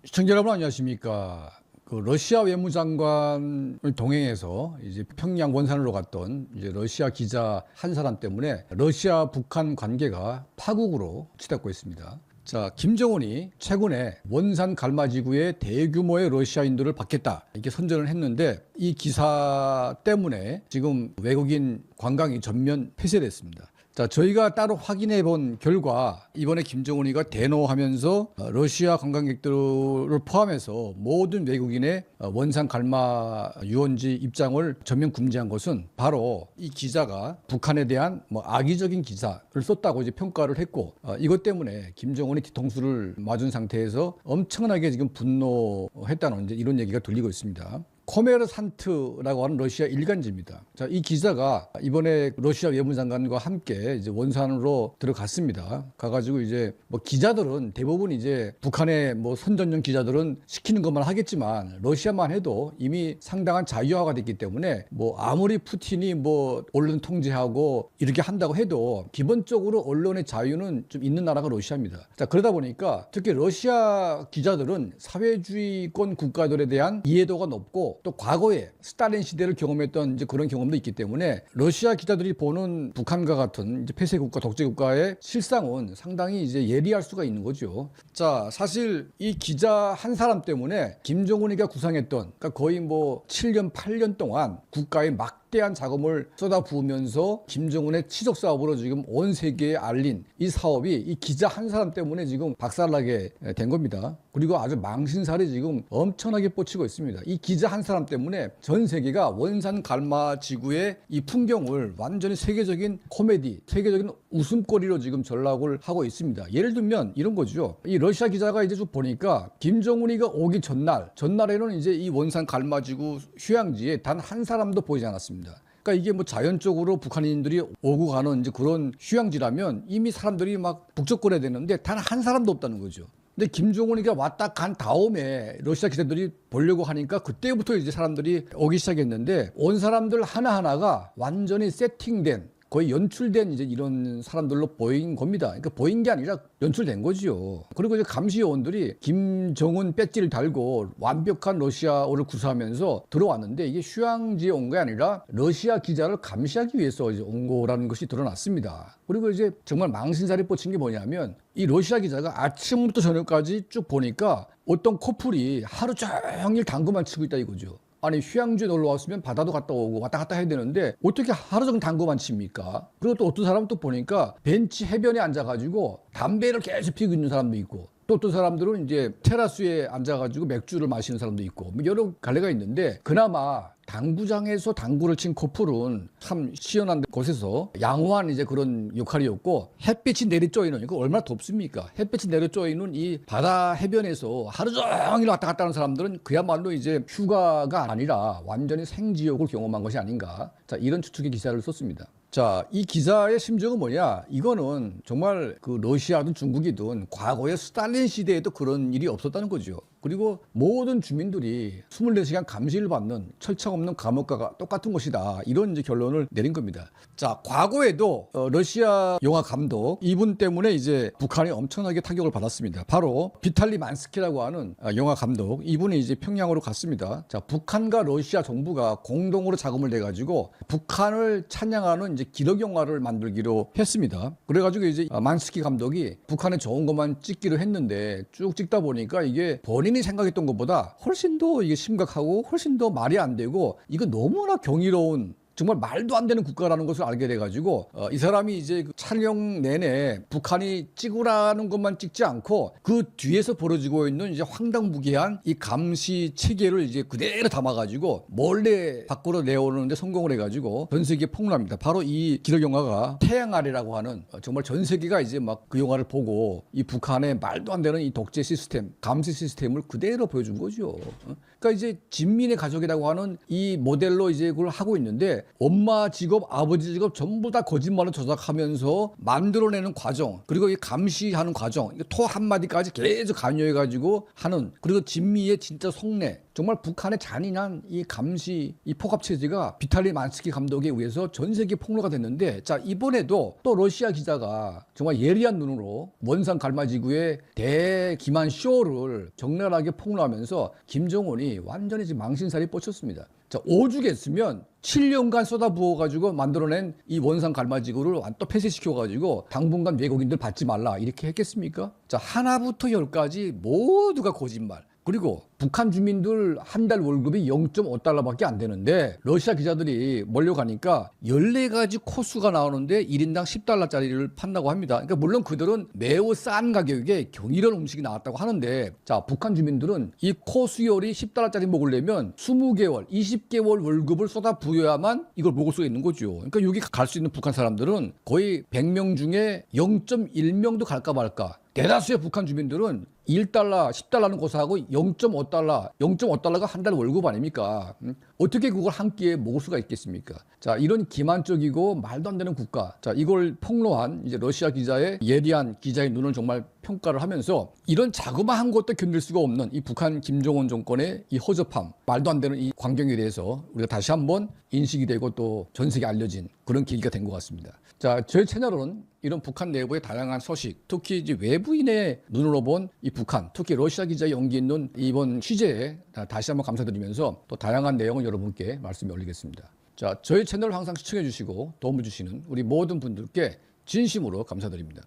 시청자 여러분 안녕하십니까? 그 러시아 외무장관을 동행해서 이제 평양 원산으로 갔던 이제 러시아 기자 한 사람 때문에 러시아 북한 관계가 파국으로 치닫고 있습니다. 자, 김정은이 최근에 원산 갈마지구에 대규모의 러시아인들을 받겠다 이렇게 선전을 했는데 이 기사 때문에 지금 외국인 관광이 전면 폐쇄됐습니다. 자, 저희가 따로 확인해 본 결과 이번에 김정은이가 대노하면서 러시아 관광객들을 포함해서 모든 외국인의 원산 갈마 유원지 입장을 전면 금지한 것은 바로 이 기자가 북한에 대한 악의적인 기사를 썼다고 이제 평가를 했고, 이것 때문에 김정은이 뒤통수를 맞은 상태에서 엄청나게 지금 분노했다는 이제 이런 얘기가 들리고 있습니다. 코메르산트라고 하는 러시아 일간지입니다. 자, 이 기자가 이번에 러시아 외무장관과 함께 이제 원산으로 들어갔습니다. 가가지고 이제 기자들은 대부분 이제 북한의 선전용 기자들은 시키는 것만 하겠지만 러시아만 해도 이미 상당한 자유화가 됐기 때문에 아무리 푸틴이 언론 통제하고 이렇게 한다고 해도 기본적으로 언론의 자유는 좀 있는 나라가 러시아입니다. 자, 그러다 보니까 특히 러시아 기자들은 사회주의권 국가들에 대한 이해도가 높고 또 과거에 스탈린 시대를 경험했던 이제 그런 경험도 있기 때문에 러시아 기자들이 보는 북한과 같은 이제 폐쇄 국가, 독재 국가의 실상은 상당히 이제 예리할 수가 있는 거죠. 자, 사실 이 기자 한 사람 때문에 김정은이가 구상했던 그러니까 거의 7년, 8년 동안 국가의 막대한 자금을 쏟아부으면서 김정은의 치적 사업으로 지금 온 세계에 알린 이 사업이 이 기자 한 사람 때문에 지금 박살나게 된 겁니다. 그리고 아주 망신살이 지금 엄청나게 뻗치고 있습니다. 이 기자 한 사람 때문에 전 세계가 원산 갈마 지구의 이 풍경을 완전히 세계적인 코미디, 세계적인 웃음거리로 지금 전락을 하고 있습니다. 예를 들면 이런 거죠. 이 러시아 기자가 이제 쭉 보니까 김정은이가 오기 전날에는 이제 이 원산 갈마 지구 휴양지에 단 한 사람도 보이지 않았습니다. 그러니까 이게 자연적으로 북한인들이 오고 가는 이제 그런 휴양지라면 이미 사람들이 막 북적거려야 되는데 단 한 사람도 없다는 거죠. 근데 김정은이가 왔다 간 다음에 러시아 기자들이 보려고 하니까 그때부터 이제 사람들이 오기 시작했는데 온 사람들 하나하나가 완전히 세팅된 거의 연출된 이제 이런 사람들로 보인 겁니다. 그러니까 보인 게 아니라 연출된 거지요. 그리고 이제 감시요원들이 김정은 배지를 달고 완벽한 러시아어를 구사하면서 들어왔는데 이게 휴양지에 온 게 아니라 러시아 기자를 감시하기 위해서 이제 온 거라는 것이 드러났습니다. 그리고 이제 정말 망신살이 뻗친 게 뭐냐면 이 러시아 기자가 아침부터 저녁까지 쭉 보니까 어떤 커플이 하루 종일 당구만 치고 있다 이거죠. 아니 휴양지에 놀러 왔으면 바다도 갔다 오고 왔다 갔다 해야 되는데 어떻게 하루 종일 당구만 칩니까? 그리고 또 어떤 사람은 또 보니까 벤치 해변에 앉아가지고 담배를 계속 피우고 있는 사람도 있고 또 어떤 사람들은 이제 테라스에 앉아가지고 맥주를 마시는 사람도 있고 여러 갈래가 있는데 그나마 당구장에서 당구를 친 커플은 참 시원한 곳에서 양호한 이제 그런 역할이었고 햇빛이 내리쬐이는 이거 얼마나 덥습니까? 햇빛이 내리쬐이는 이 바다 해변에서 하루 종일 왔다 갔다 하는 사람들은 그야말로 이제 휴가가 아니라 완전히 생지옥을 경험한 것이 아닌가. 자, 이런 추측의 기사를 썼습니다. 자, 이 기사의 심정은 뭐냐? 이거는 정말 그 러시아든 중국이든 과거의 스탈린 시대에도 그런 일이 없었다는 거죠. 그리고 모든 주민들이 24시간 감시를 받는 철창 없는 감옥과 똑같은 것이다. 이런 이제 결론을 내린 겁니다. 자, 과거에도 러시아 영화 감독 이분 때문에 이제 북한이 엄청나게 타격을 받았습니다. 바로 비탈리 만스키라고 하는 영화 감독 이분이 이제 평양으로 갔습니다. 자, 북한과 러시아 정부가 공동으로 자금을 내 가지고 북한을 찬양하는 이제 기록 영화를 만들기로 했습니다. 그래가지고 이제 만스키 감독이 북한에 좋은 것만 찍기로 했는데 쭉 찍다 보니까 이게 본인이 생각했던 것보다 훨씬 더 이게 심각하고 훨씬 더 말이 안 되고 이거 너무나 경이로운 정말 말도 안 되는 국가라는 것을 알게 돼가지고 이 사람이 이제 그 촬영 내내 북한이 찍으라는 것만 찍지 않고 그 뒤에서 벌어지고 있는 이제 황당무계한 이 감시 체계를 이제 그대로 담아가지고 몰래 밖으로 내오는데 성공을 해가지고 전 세계에 폭로합니다. 바로 이 기록 영화가 태양 아래라고 하는 정말 전 세계가 이제 막 그 영화를 보고 이 북한의 말도 안 되는 이 독재 시스템, 감시 시스템을 그대로 보여준 거죠. 그러니까 이제 진민의 가족이라고 하는 이 모델로 이제 그걸 하고 있는데 했는데 엄마 직업, 아버지 직업 전부 다 거짓말을 조작하면서 만들어내는 과정, 그리고 이 감시하는 과정, 토 한마디까지 계속 강요해가지고 하는, 그리고 진미의 진짜 속내, 정말 북한의 잔인한 이 감시, 이 포갑 체제가 비탈리 만스키 감독에 의해서 전 세계 폭로가 됐는데, 자, 이번에도 또 러시아 기자가 정말 예리한 눈으로 원산 갈마지구의 대기만 쇼를 적나라하게 폭로하면서 김정은이 완전히 지금 망신살이 뻗쳤습니다. 자, 오죽했으면 7년간 쏟아부어가지고 만들어낸 이 원산 갈마지구를 또 폐쇄시켜가지고 당분간 외국인들 받지 말라 이렇게 했겠습니까? 자, 하나부터 열까지 모두가 거짓말. 그리고 북한 주민들 한 달 월급이 0.5달러밖에 안 되는데 러시아 기자들이 몰려가니까 14가지 코스가 나오는데 1인당 10달러짜리를 판다고 합니다. 그러니까 물론 그들은 매우 싼 가격에 경이로운 음식이 나왔다고 하는데, 자, 북한 주민들은 이 코스열이 10달러짜리 먹으려면 20개월, 20개월 월급을 쏟아 부어야만 이걸 먹을 수가 있는 거죠. 그러니까 여기 갈 수 있는 북한 사람들은 거의 100명 중에 0.1명도 갈까 말까. 대다수의 북한 주민들은 1달러, 10달러는 고사하고 0.5달러가 한 달 월급 아닙니까? 어떻게 그걸 한 끼에 먹을 수가 있겠습니까? 자, 이런 기만적이고 말도 안 되는 국가. 자, 이걸 폭로한 이제 러시아 기자의 예리한 기자의 눈을 정말 평가를 하면서 이런 자그마한 것도 견딜 수가 없는 이 북한 김정은 정권의 이 허접함, 말도 안 되는 이 광경에 대해서 우리가 다시 한번 인식이 되고 또 전 세계에 알려진 그런 계기가 된 것 같습니다. 자, 저희 채널은 이런 북한 내부의 다양한 소식, 특히 이제 외부인의 눈으로 본 이 북한, 특히 러시아 기자의 연기 있는 이번 취재에 다시 한번 감사드리면서 또 다양한 내용을 여러분께 말씀에 올리겠습니다. 자, 저희 채널을 항상 시청해 주시고 도움을 주시는 우리 모든 분들께 진심으로 감사드립니다.